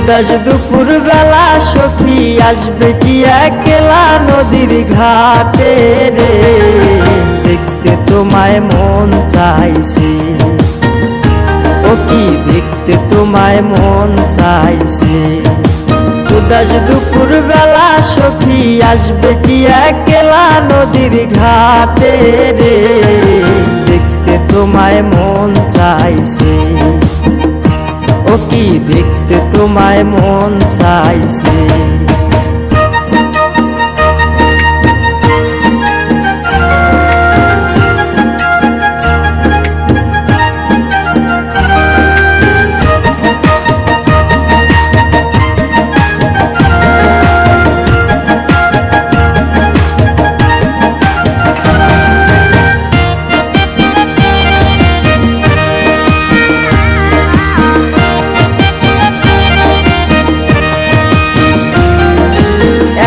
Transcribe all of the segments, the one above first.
উদাস দুপুর বেলা সখী আসবে কি একলা নদীর ঘাটে রে, দেখতে তোমায় মন চাইছে, ও কি দেখতে তোমায় মন চাইছে। উদাস দুপুর বেলা সখী আসবে কি একলা নদীর ঘাটে রে, দেখতে তোমায় মন চাইছে, ও কি দেখতে তোমায় মন চাইছে।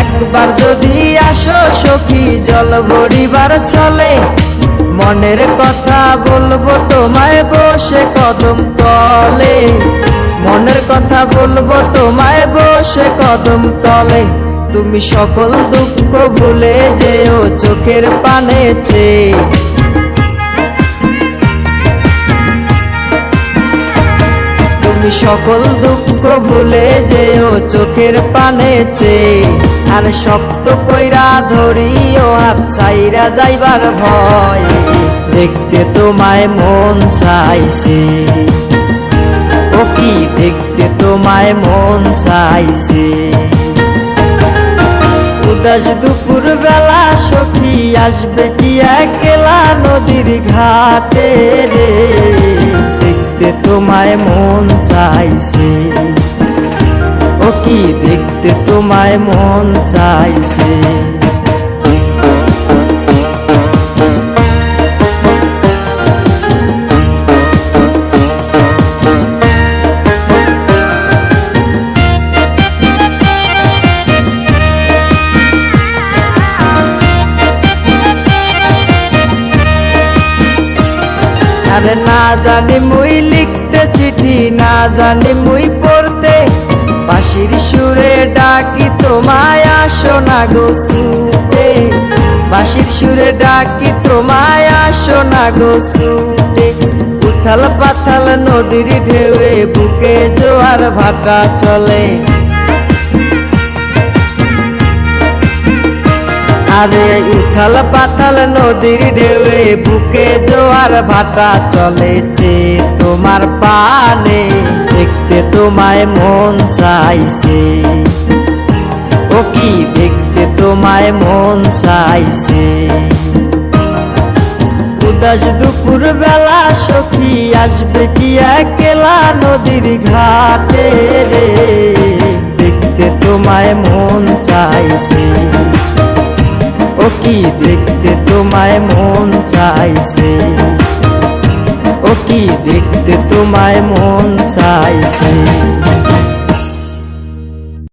একবার যদি আসো সখী জল ভরিবার চলে, মনের কথা বলবো তোমায় বসে কদম তলে, মনের কথা বলবো তোমায় বসে কদম তলে। তুমি সকল দুঃখ ভুলে যেও চোখের পানে চেয়ে, তুমি সকল দুঃখ ভুলে যেও চোখের পানে চেয়ে। আর শক্ত কইরা ধরিও হাত ছাইরা যাইবার ভয়, দেখতে তোমায় মন চাইছে, ও কি দেখতে তোমায় মন চাইছে। উদাস দুপুর বেলা সখী আসবে কি একলা নদীর ঘাটে রে, দেখতে তোমায় মন চাইছে, ও কি দেখতে তোমায় মন চাইছে। আরে না জানি মুই লিখতে চিঠি, না জানি মুই পড়তে, বাঁশির সুরে ডাকি তোমায় আসো না গো ছুটে, বাঁশির সুরে ডাকি তোমায় আসো না গো ছুটে। উথাল পাথাল নদীর ঢেউয়ে বুকে জোয়ার ভাটা চলে, আরে উথাল পাথাল নদীর ঢেউয়ে বুকে জোয়ার ভাটা চলেছে তোমার পানে, দেখতে তোমায় মন চাইছে, ও কি দেখতে তোমায় মন চাইছে। উদাস দুপুর বেলা সখী আসবে কি একলা নদীর ঘাটে রে, দেখতে তোমায় মন চাইছে, ও কি দেখতে তোমায় মন চাইছে, ও কি দেখতে তোমায় মন চাইছে।